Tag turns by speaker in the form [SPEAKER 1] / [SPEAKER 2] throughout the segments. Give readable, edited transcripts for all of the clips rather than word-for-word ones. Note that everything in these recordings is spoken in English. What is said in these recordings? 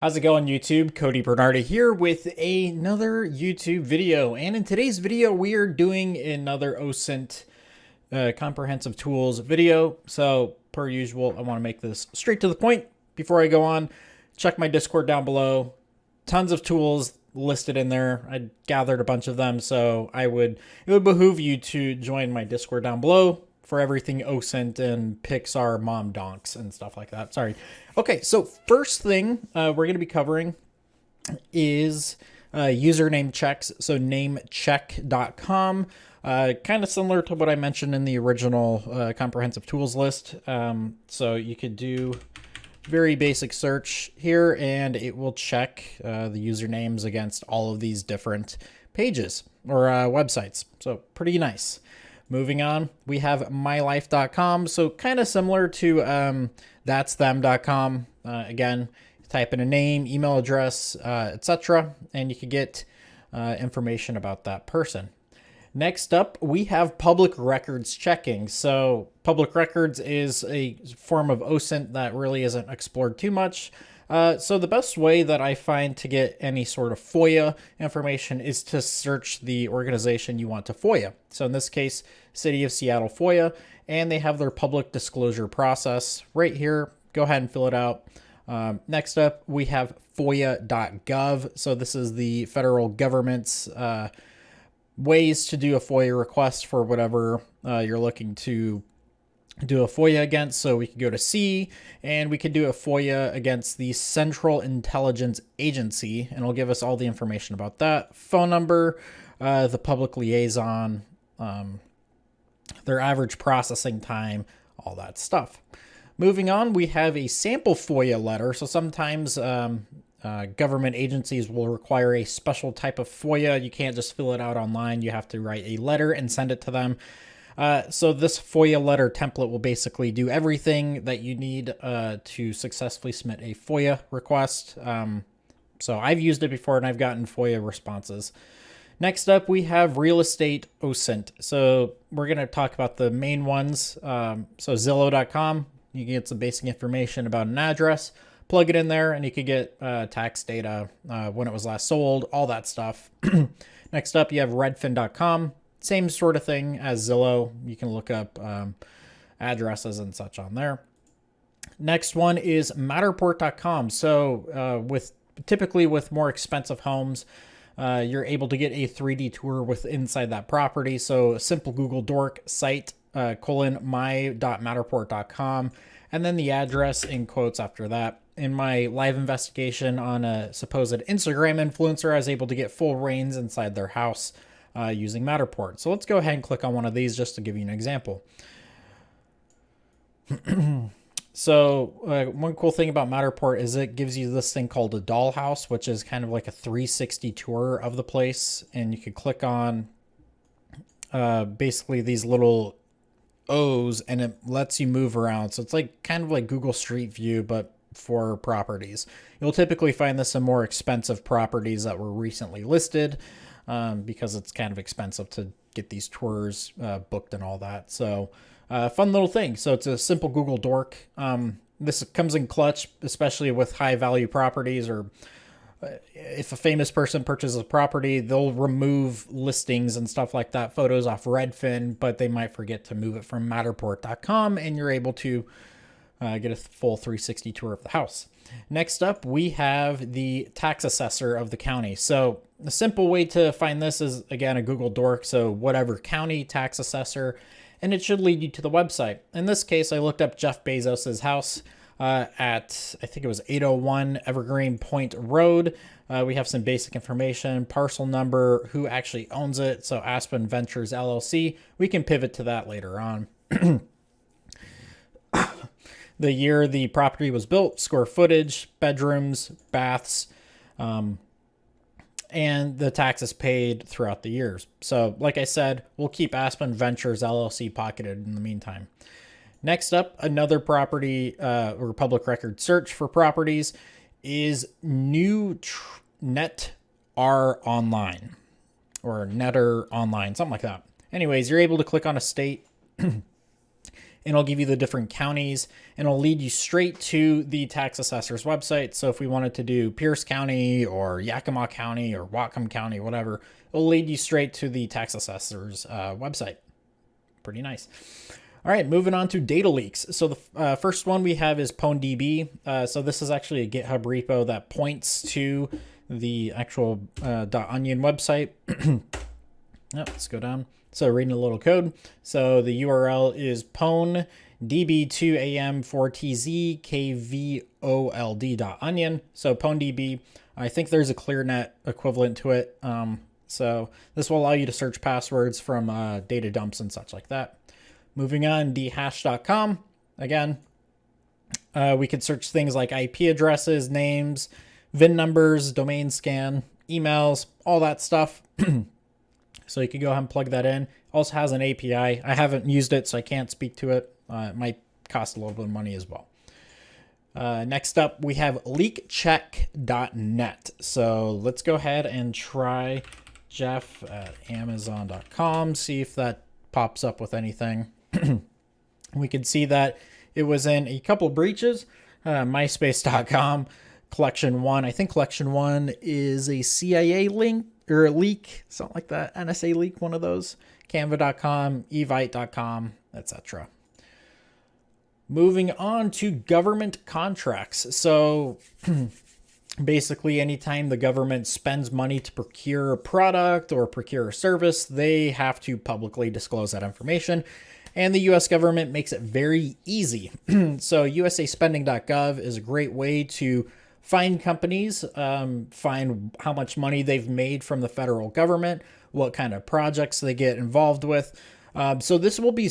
[SPEAKER 1] How's it going, YouTube? Cody Bernardi here with another YouTube video. And in today's video, we are doing another OSINT comprehensive tools video. So per usual, I want to make this straight to the point. Before I go on, check my Discord down below. Tons of tools listed in there. I gathered a bunch of them. So it would behoove you to join my Discord down below for everything OSINT and Pixar mom donks and stuff like that. Sorry. Okay, so first thing we're going to be covering is username checks. So namecheck.com, kind of similar to what I mentioned in the original comprehensive tools list. So you could do very basic search here and it will check the usernames against all of these different pages or websites. So pretty nice. Moving on, we have mylife.com. So kind of similar to that'sthem.com. Again, type in a name, email address, etc. and you could get information about that person. Next up, we have public records checking. So public records is a form of OSINT that really isn't explored too much. So the best way that I find to get any sort of FOIA information is to search the organization you want to FOIA. So in this case, City of Seattle FOIA, and they have their public disclosure process right here. Go ahead and fill it out. Next up, we have FOIA.gov. So this is the federal government's ways to do a FOIA request for whatever you're looking to do a FOIA against. So we could go to C and we could do a FOIA against the Central Intelligence Agency, and it'll give us all the information about that. Phone number, the public liaison, their average processing time, all that stuff. Moving on, we have a sample FOIA letter. So sometimes government agencies will require a special type of FOIA. You can't just fill it out online. You have to write a letter and send it to them. So this FOIA letter template will basically do everything that you need to successfully submit a FOIA request. So I've used it before and I've gotten FOIA responses. Next up, we have real estate OSINT. So we're going to talk about the main ones. So Zillow.com, you can get some basic information about an address, plug it in there, and you could get tax data, when it was last sold, all that stuff. Next up, you have Redfin.com. Same sort of thing as Zillow. You can look up addresses and such on there. Next one is Matterport.com. So typically with more expensive homes, you're able to get a 3D tour with inside that property. So a simple Google dork site, my.matterport.com, and then the address in quotes after that. In my live investigation on a supposed Instagram influencer, I was able to get full reigns inside their house using Matterport. So let's go ahead and click on one of these just to give you an example. So one cool thing about Matterport is it gives you this thing called a dollhouse, which is kind of like a 360 tour of the place. And you can click on basically these little O's and it lets you move around. So it's like kind of like Google Street View, but for properties. You'll typically find this in more expensive properties that were recently listed. Because it's kind of expensive to get these tours booked and all that. So fun little thing. So it's a simple Google dork. This comes in clutch, especially with high value properties, or if a famous person purchases a property, they'll remove listings and stuff like that, photos off Redfin, but they might forget to move it from Matterport.com, and you're able to get a full 360 tour of the house. Next up, we have the tax assessor of the county. So the simple way to find this is, again, a Google dork. So whatever county tax assessor, and it should lead you to the website. In this case, I looked up Jeff Bezos's house at, I think it was 801 Evergreen Point Road. We have some basic information, parcel number, who actually owns it. So Aspen Ventures LLC. We can pivot to that later on. The year the property was built, square footage, bedrooms, baths, and the taxes paid throughout the years. So like I said, we'll keep Aspen Ventures LLC pocketed in the meantime. Next up, another property or public record search for properties is Net R Online or Netter Online, something like that. Anyways, you're able to click on a state and it'll give you the different counties, and it'll lead you straight to the tax assessor's website. So if we wanted to do Pierce County or Yakima County or Whatcom County, whatever, it'll lead you straight to the tax assessor's website. Pretty nice. All right, moving on to data leaks. So the first one we have is PwnDB. So this is actually a GitHub repo that points to the actual .onion website. Let's go down. So reading a little code. So the URL is pwn-db2am4tz-kvold.onion. So PwnDB, I think there's a ClearNet equivalent to it. So this will allow you to search passwords from data dumps and such like that. Moving on, dhash.com. Again, we could search things like IP addresses, names, VIN numbers, domain scan, emails, all that stuff. So you can go ahead and plug that in. Also has an API. I haven't used it, so I can't speak to it. It might cost a little bit of money as well. Next up, we have leakcheck.net. So let's go ahead and try Jeff at Amazon.com, see if that pops up with anything. We can see that it was in a couple breaches. MySpace.com, Collection 1. I think Collection 1 is a CIA link or a leak, something like that. NSA leak, one of those. Canva.com, evite.com, etc. Moving on to government contracts. So basically, anytime the government spends money to procure a product or procure a service, they have to publicly disclose that information. And the U.S. government makes it very easy. So usaspending.gov is a great way to find companies, find how much money they've made from the federal government, what kind of projects they get involved with. So this will be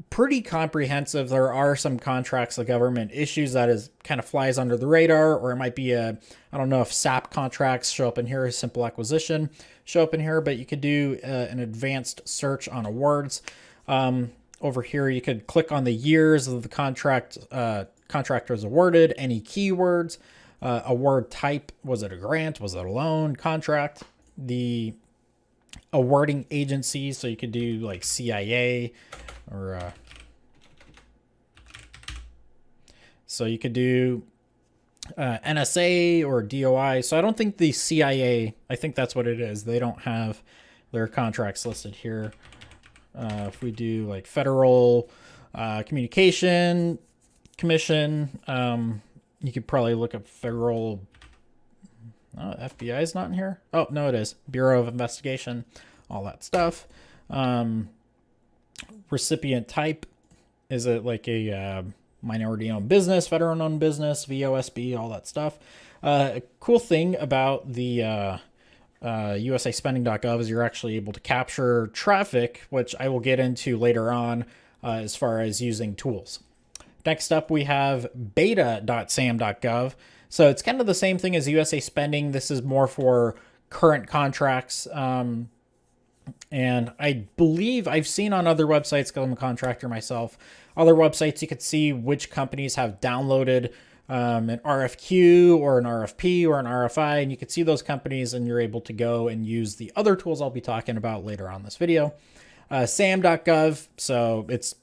[SPEAKER 1] pretty comprehensive. There are some contracts the government issues that is kind of flies under the radar, or it might be I don't know if SAP contracts show up in here, simple acquisition show up in here, but you could do an advanced search on awards. Over here, you could click on the years of the contract was awarded, any keywords, award type. Was it a grant? Was it a loan? Contract? The awarding agency. So you could do like CIA or so you could do NSA or DOI. So I don't think the CIA, I think that's what it is. They don't have their contracts listed here. If we do like Federal Communication Commission, you could probably look up Federal. FBI is not in here. Oh, no, it is. Bureau of Investigation, all that stuff. Recipient type. Is it like a minority-owned business, veteran-owned business, VOSB, all that stuff? A cool thing about the usaspending.gov is you're actually able to capture traffic, which I will get into later on as far as using tools. Next up, we have beta.sam.gov. So it's kind of the same thing as USA Spending. This is more for current contracts. And I believe I've seen on other websites, because I'm a contractor myself, other websites you could see which companies have downloaded an RFQ or an RFP or an RFI, and you can see those companies, and you're able to go and use the other tools I'll be talking about later on this video. SAM.gov, so it's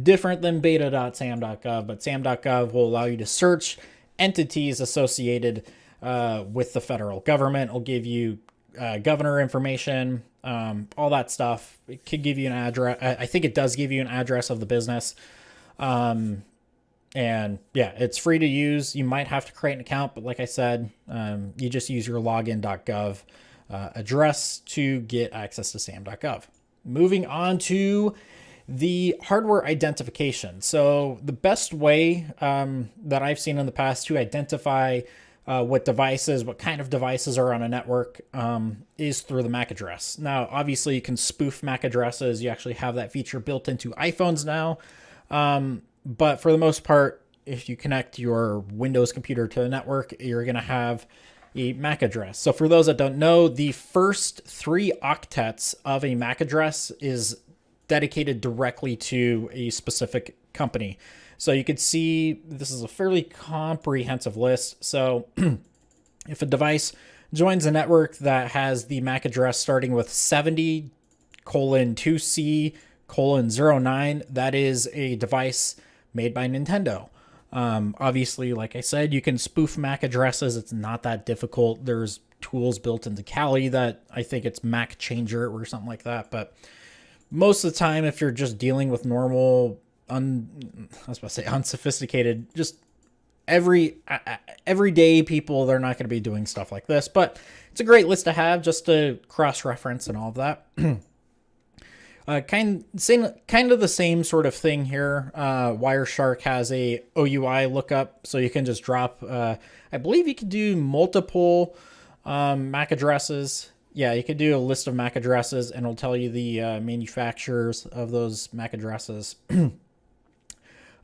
[SPEAKER 1] different than beta.sam.gov, but SAM.gov will allow you to search entities associated with the federal government. It'll give you governor information, all that stuff. It could give you an address. I think it does give you an address of the business. And yeah, it's free to use. You might have to create an account, but like I said, you just use your login.gov address to get access to SAM.gov. Moving on to the hardware identification. So the best way that I've seen in the past to identify what kind of devices are on a network is through the MAC address. Now, obviously, you can spoof MAC addresses. You actually have that feature built into iPhones now. But for the most part, if you connect your Windows computer to a network, you're going to have a MAC address. So for those that don't know, the first 3 octets of a MAC address is dedicated directly to a specific company. So you could see this is a fairly comprehensive list. So if a device joins a network that has the MAC address starting with 70:2C:, 08:09. That is a device made by Nintendo. Obviously, like I said, you can spoof MAC addresses. It's not that difficult. There's tools built into Kali that I think it's Mac Changer or something like that. But most of the time, if you're just dealing with normal, unsophisticated, just everyday people, they're not going to be doing stuff like this. But it's a great list to have just to cross-reference and all of that. Kind of the same sort of thing here. Wireshark has a OUI lookup, so you can just drop. I believe you could do multiple MAC addresses. Yeah, you could do a list of MAC addresses, and it'll tell you the manufacturers of those MAC addresses.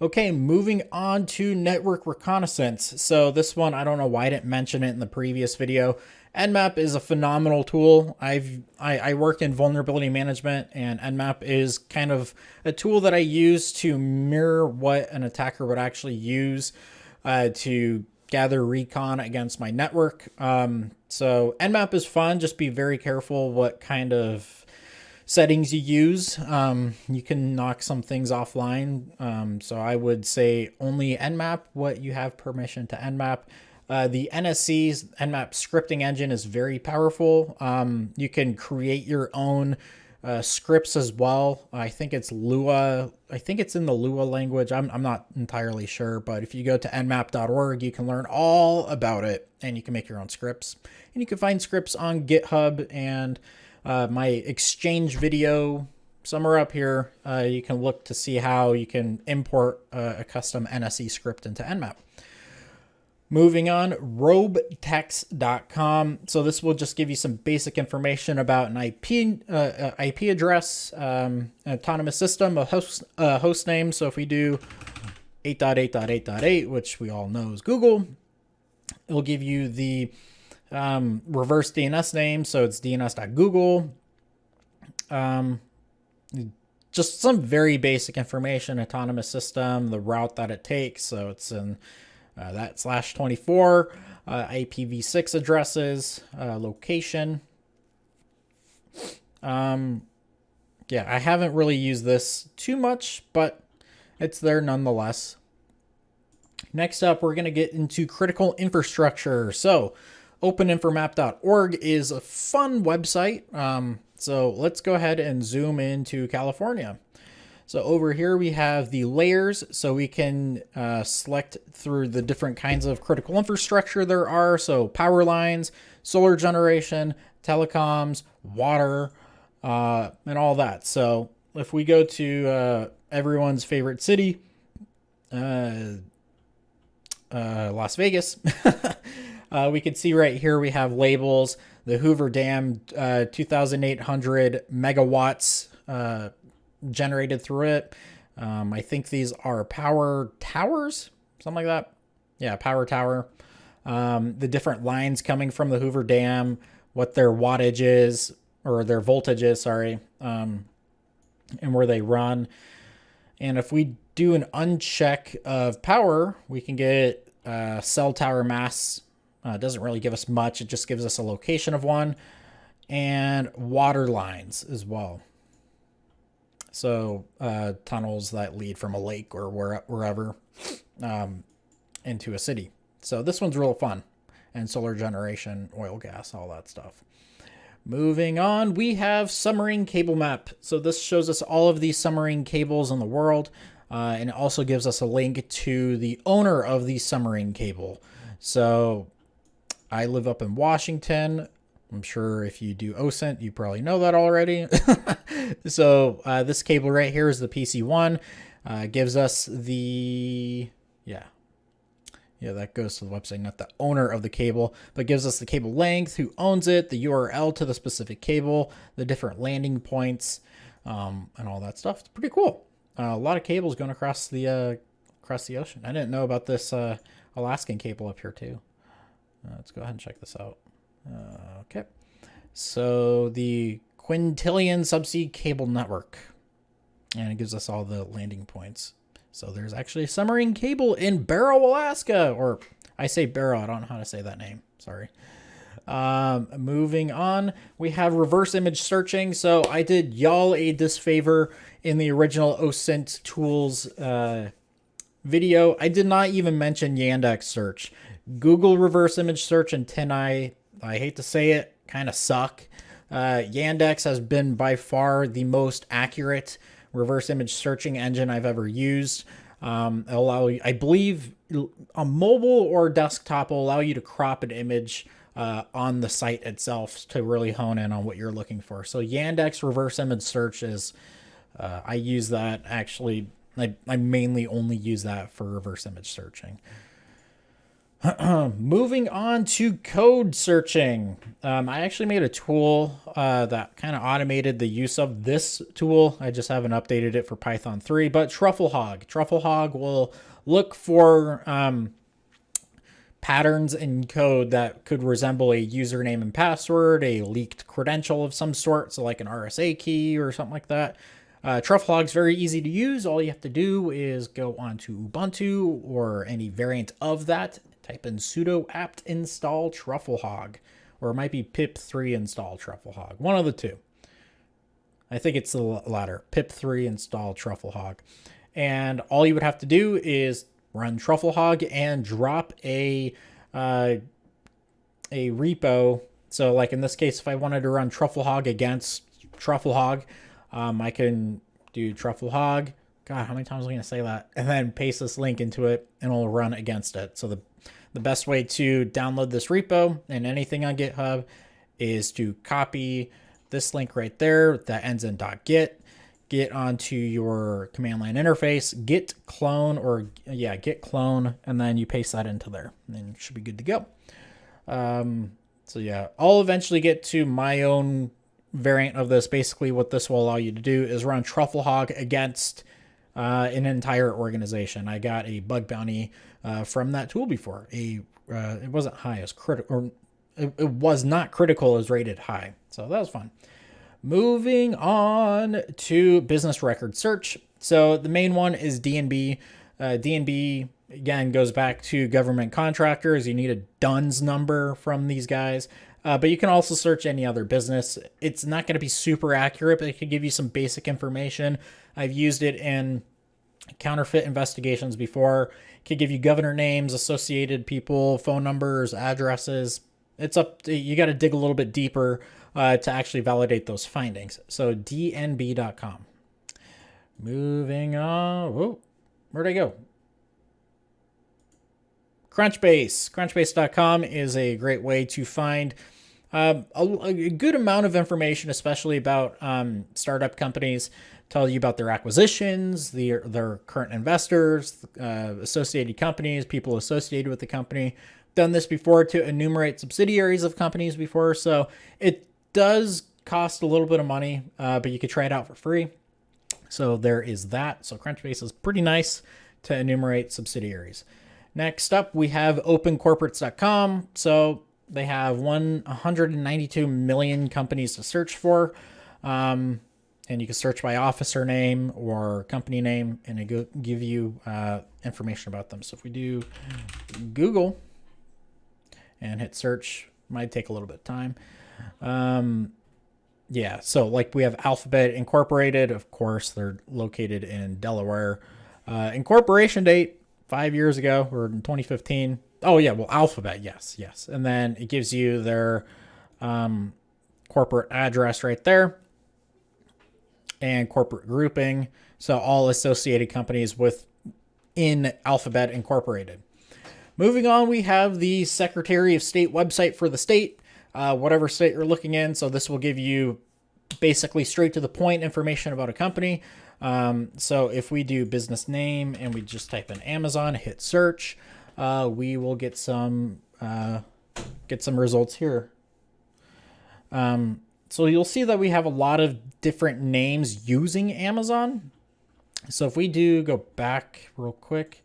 [SPEAKER 1] Okay, moving on to network reconnaissance. So this one, I don't know why I didn't mention it in the previous video. Nmap is a phenomenal tool. I work in vulnerability management, and Nmap is kind of a tool that I use to mirror what an attacker would actually use to gather recon against my network. So Nmap is fun. Just be very careful what kind of settings you use. You can knock some things offline. So I would say only Nmap what you have permission to Nmap. The NSC's Nmap scripting engine is very powerful. You can create your own scripts as well. I think it's Lua. I think it's in the Lua language. I'm not entirely sure, but if you go to nmap.org, you can learn all about it, and you can make your own scripts. And you can find scripts on GitHub, and my Exchange video, somewhere up here, you can look to see how you can import a custom NSE script into Nmap. Moving on, robetext.com. So this will just give you some basic information about an IP address, an autonomous system, a host name. So if we do 8.8.8.8, which we all know is Google, it'll give you the reverse DNS name. So it's dns.google. Just some very basic information, autonomous system, the route that it takes. So it's in that /24, IPv6 addresses, location. Yeah, I haven't really used this too much, but it's there nonetheless. Next up, we're going to get into critical infrastructure. So openinformap.org is a fun website. So let's go ahead and zoom into California. So over here we have the layers, so we can select through the different kinds of critical infrastructure there are. So power lines, solar generation, telecoms, water, and all that. So if we go to everyone's favorite city, Las Vegas, we can see right here we have labels. The Hoover Dam, 2,800 megawatts generated through it. I think these are power towers, something like that. Yeah, power tower. The different lines coming from the Hoover Dam, what their wattage is, or their voltage is, sorry, and where they run. And if we do an uncheck of power, we can get cell tower mass. It doesn't really give us much. It just gives us a location of one, and water lines as well. So tunnels that lead from a lake or wherever into a city. So this one's real fun. And solar generation, oil, gas, all that stuff. Moving on, we have submarine cable map. So this shows us all of these submarine cables in the world. And it also gives us a link to the owner of the submarine cable. So I live up in Washington. I'm sure if you do OSINT, you probably know that already. So this cable right here is the PC1. Gives us the, yeah, that goes to the website, not the owner of the cable, but gives us the cable length, who owns it, the URL to the specific cable, the different landing points, and all that stuff. It's pretty cool. A lot of cables going across the ocean. I didn't know about this Alaskan cable up here too. Let's go ahead and check this out. Okay, so the Quintillion Subsea Cable Network, and it gives us all the landing points. So there's actually a submarine cable in Barrow, Alaska, or I say Barrow, I don't know how to say that name, sorry. Moving on, we have reverse image searching. So I did y'all a disfavor in the original OSINT tools video. I did not even mention Yandex search. Google reverse image search and TinEye, I hate to say it, kind of suck. Yandex has been by far the most accurate reverse image searching engine I've ever used. Allow you, I believe, on mobile or desktop, will allow you to crop an image on the site itself to really hone in on what you're looking for. So Yandex reverse image search is, I use that actually. I mainly only use that for reverse image searching. Moving on to code searching. I actually made a tool that kind of automated the use of this tool. I just haven't updated it for Python 3, but Trufflehog will look for patterns in code that could resemble a username and password, a leaked credential of some sort, so like an RSA key or something like that. Trufflehog's very easy to use. All you have to do is go onto Ubuntu or any variant of that, type in sudo apt install trufflehog, or it might be pip3 install trufflehog, one of the two. I think it's the latter, pip3 install trufflehog. And all you would have to do is run trufflehog and drop a repo. So like in this case, if I wanted to run trufflehog against trufflehog, I can do trufflehog. God, how many times am I going to say that? And then paste this link into it and it'll run against it. So the best way to download this repo and anything on GitHub is to copy this link right there that ends in .git, get onto your command line interface, git clone, and then you paste that into there and it should be good to go. So yeah, I'll eventually get to my own variant of this. Basically what this will allow you to do is run trufflehog against an entire organization. I got a bug bounty from that tool before. It wasn't high as critical, or it was not critical, it was rated high. So that was fun. Moving on to business record search. So the main one is DNB. DNB, again, goes back to government contractors. You need a DUNS number from these guys. But you can also search any other business. It's not going to be super accurate, but it can give you some basic information. I've used it in counterfeit investigations before. It could give you governor names, associated people, phone numbers, addresses. It's up to, you got to dig a little bit deeper to actually validate those findings. So dnb.com. Moving on. Whoa, where'd I go? Crunchbase. Crunchbase.com is a great way to find a good amount of information, especially about startup companies. Tell you about their acquisitions, their current investors, associated companies, people associated with the company. Done this before to enumerate subsidiaries of companies before, so it does cost a little bit of money, but you could try it out for free. So there is that. So Crunchbase is pretty nice to enumerate subsidiaries. Next up, we have opencorporates.com. So they have 192 million companies to search for. And you can search by officer name or company name, and it will give you information about them. So if we do Google and hit search, might take a little bit of time. Yeah, so like we have Alphabet Incorporated. Of course, they're located in Delaware. Incorporation date, 5 years ago, or in 2015. Oh yeah, well, Alphabet, yes. And then it gives you their corporate address right there and corporate grouping. So all associated companies within Alphabet Incorporated. Moving on, we have the Secretary of State website for the state, whatever state you're looking in. So this will give you basically straight to the point information about a company. So if we do business name and we just type in Amazon, hit search, we will get some results here. So you'll see that we have a lot of different names using Amazon. So if we do go back real quick,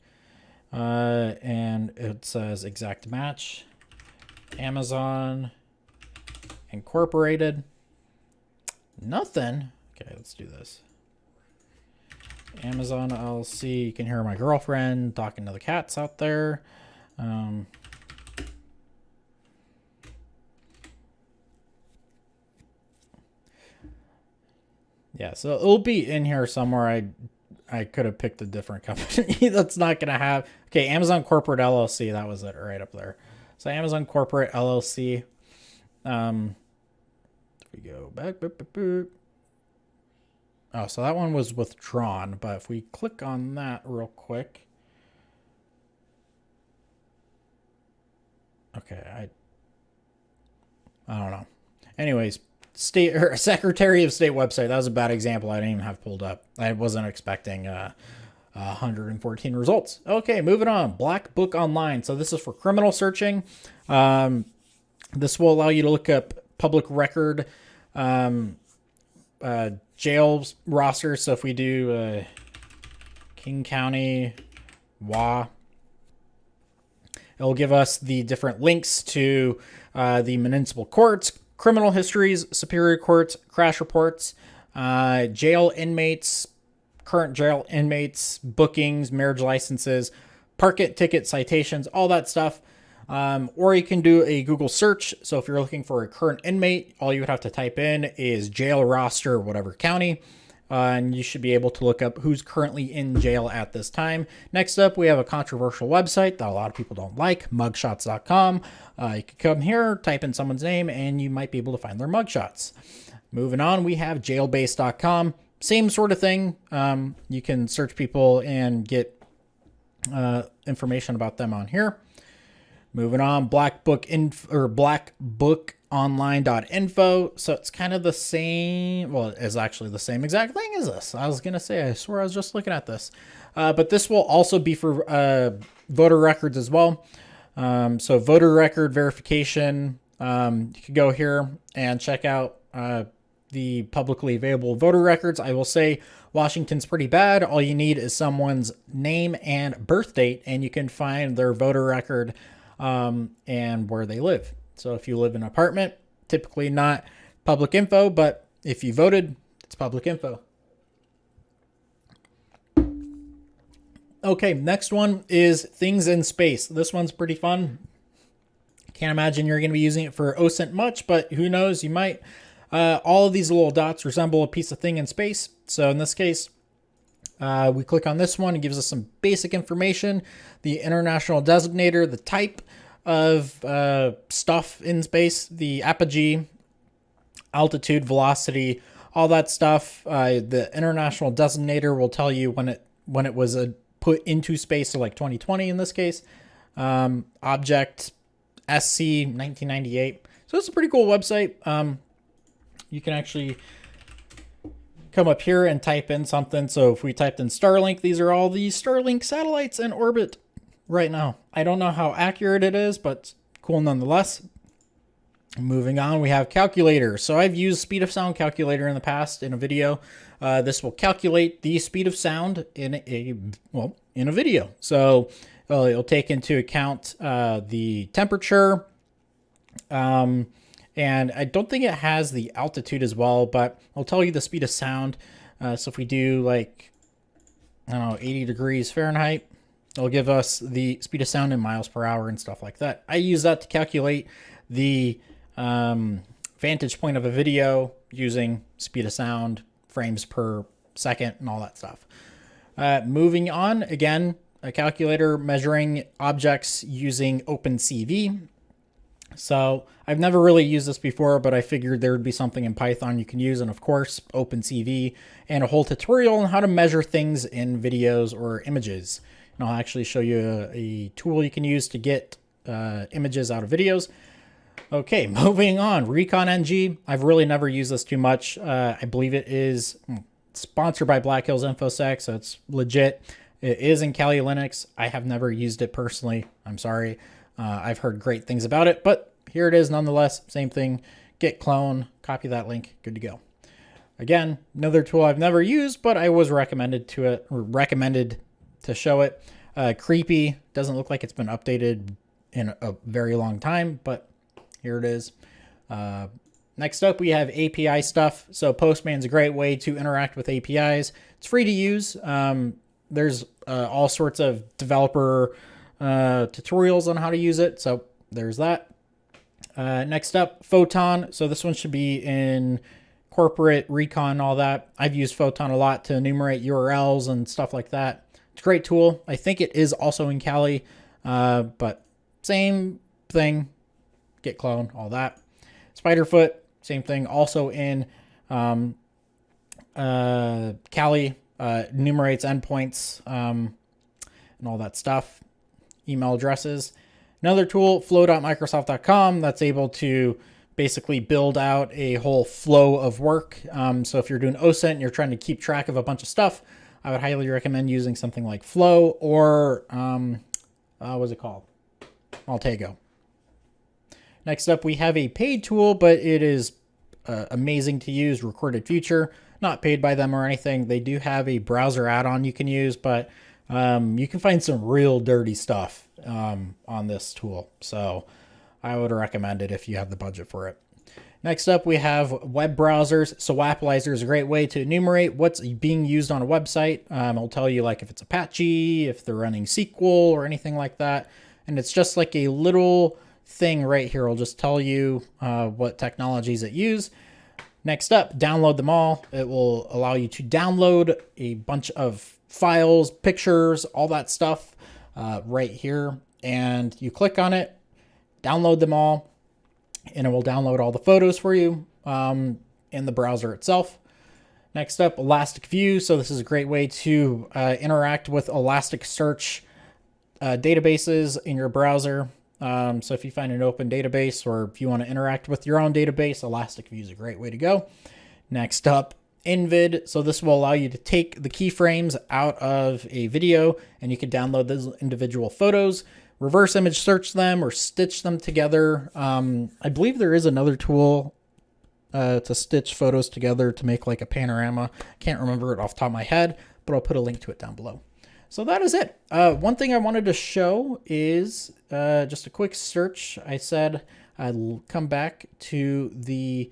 [SPEAKER 1] and it says exact match, Amazon Incorporated, nothing. Okay, let's do this. Amazon LLC. You can hear my girlfriend talking to the cats out there. Yeah, so it'll be in here somewhere. I could have picked a different company that's not going to have. Okay, Amazon Corporate LLC. That was it right up there. So Amazon Corporate LLC. If we go back. Oh, so that one was withdrawn. But if we click on that real quick. Okay, I don't know. Anyways, State or Secretary of State website. That was a bad example. I didn't even have pulled up. I wasn't expecting 114 results. Okay, moving on. Black Book Online. So this is for criminal searching. This will allow you to look up public record jail roster. So if we do King County, WA, it'll give us the different links to the municipal courts, criminal histories, superior courts, crash reports, jail inmates, current jail inmates, bookings, marriage licenses, parking ticket citations, all that stuff. Or you can do a Google search. So if you're looking for a current inmate, all you would have to type in is jail roster, whatever county. And you should be able to look up who's currently in jail at this time. Next up, we have a controversial website that a lot of people don't like, mugshots.com. You can come here, type in someone's name, and you might be able to find their mugshots. Moving on, we have jailbase.com. Same sort of thing. You can search people and get information about them on here. Moving on, blackbookonline.info. So it's kind of the same. Well, it's actually the same exact thing as this. I was going to say, I swear I was just looking at this. But this will also be for voter records as well. So voter record verification. You could go here and check out the publicly available voter records. I will say Washington's pretty bad. All you need is someone's name and birth date, and you can find their voter record and where they live. So if you live in an apartment, typically not public info, but if you voted, it's public info. Okay, next one is things in space. This one's pretty fun. Can't imagine you're going to be using it for OSINT much, but who knows, you might. All of these little dots resemble a piece of thing in space. So in this case, we click on this one. It gives us some basic information, the international designator, the type of stuff in space, the apogee, altitude, velocity, all that stuff. The international designator will tell you when it was put into space, so like 2020 in this case. Object SC 1998. So it's a pretty cool website. You can actually come up here and type in something. So if we typed in Starlink, these are all the Starlink satellites in orbit right now. I don't know how accurate it is, but cool nonetheless. Moving on, we have calculator. So I've used speed of sound calculator in the past in a video. This will calculate the speed of sound in a video. So it'll take into account the temperature, and I don't think it has the altitude as well, but I'll tell you the speed of sound. So if we do like, I don't know, 80 degrees Fahrenheit, it'll give us the speed of sound in miles per hour and stuff like that. I use that to calculate the vantage point of a video using speed of sound, frames per second, and all that stuff. Moving on, again, a calculator measuring objects using OpenCV. So I've never really used this before, but I figured there would be something in Python you can use, and of course, OpenCV, and a whole tutorial on how to measure things in videos or images. And I'll actually show you a tool you can use to get images out of videos. Okay, moving on. Recon NG. I've really never used this too much. I believe it is sponsored by Black Hills InfoSec, so it's legit. It is in Kali Linux. I have never used it personally. I'm sorry. I've heard great things about it, but here it is nonetheless. Same thing. Git clone, copy that link, good to go. Again, another tool I've never used, but I was recommended to show it. Creepy, doesn't look like it's been updated in a very long time, but here it is. Next up, we have API stuff. So Postman's a great way to interact with APIs. It's free to use. There's all sorts of developer tutorials on how to use it. So there's that. Next up, Photon. So this one should be in corporate, Recon, all that. I've used Photon a lot to enumerate URLs and stuff like that. It's a great tool. I think it is also in Kali, but same thing. Git clone, all that. Spiderfoot, same thing. Also in Kali, enumerates endpoints and all that stuff. Email addresses. Another tool, flow.microsoft.com, that's able to basically build out a whole flow of work. So if you're doing OSINT and you're trying to keep track of a bunch of stuff, I would highly recommend using something like Flow or, what's it called? Maltego. Next up, we have a paid tool, but it is amazing to use, Recorded Future. Not paid by them or anything. They do have a browser add-on you can use, but you can find some real dirty stuff on this tool. So I would recommend it if you have the budget for it. Next up, we have web browsers. So Wappalizer is a great way to enumerate what's being used on a website. It'll tell you like if it's Apache, if they're running SQL or anything like that. And it's just like a little thing right here. It'll just tell you what technologies it use. Next up, download them all. It will allow you to download a bunch of files, pictures, all that stuff right here. And you click on it, download them all, and it will download all the photos for you in the browser itself. Next up, Elastic View. So this is a great way to interact with Elasticsearch databases in your browser. So if you find an open database or if you want to interact with your own database, Elastic View is a great way to go. Next up, Invid. So this will allow you to take the keyframes out of a video and you can download those individual photos, reverse image search them or stitch them together. I believe there is another tool to stitch photos together to make like a panorama. Can't remember it off the top of my head, but I'll put a link to it down below. So that is it. One thing I wanted to show is just a quick search. I said I'd come back to the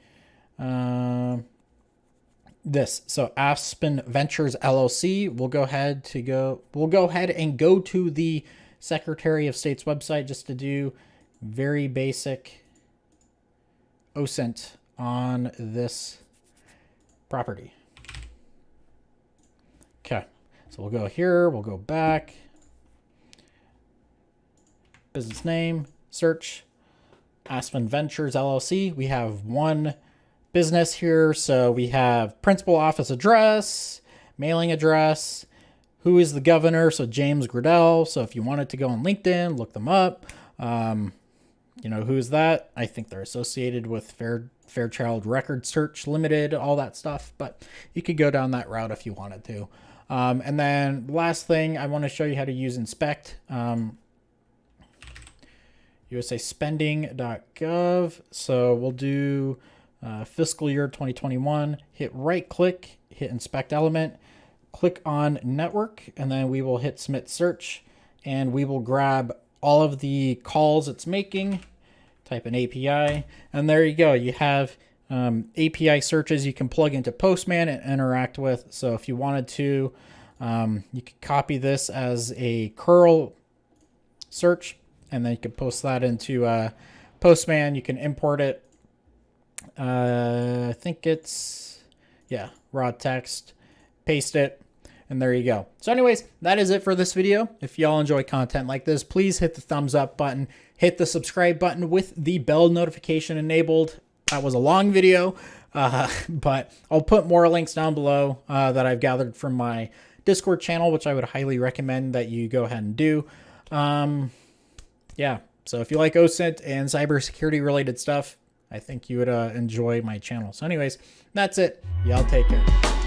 [SPEAKER 1] this. So Aspen Ventures LLC. We'll go ahead and go to the Secretary of State's website just to do very basic OSINT on this property. Okay. So we'll go here, we'll go back, business name, search, Aspen Ventures LLC. We have one business here. So we have principal office address, mailing address, who is the governor. So James Gradell. So if you wanted to go on LinkedIn, look them up. You know, who's that? I think they're associated with Fairchild Record Search Limited, all that stuff, but you could go down that route if you wanted to. And then last thing, I want to show you how to use inspect. USAspending.gov. So we'll do fiscal year 2021, hit right click, hit inspect element, click on network, and then we will hit submit search and we will grab all of the calls it's making, type in API, and there you go. You have API searches you can plug into Postman and interact with. So if you wanted to, you could copy this as a curl search, and then you can post that into Postman. You can import it. I think it's, yeah, raw text, paste it, and there you go. So anyways, that is it for this video. If y'all enjoy content like this, please hit the thumbs up button, hit the subscribe button with the bell notification enabled. That was a long video, but I'll put more links down below that I've gathered from my Discord channel, which I would highly recommend that you go ahead and do. Yeah, so if you like OSINT and cybersecurity related stuff, I think you would enjoy my channel. So anyways, that's it. Y'all take care.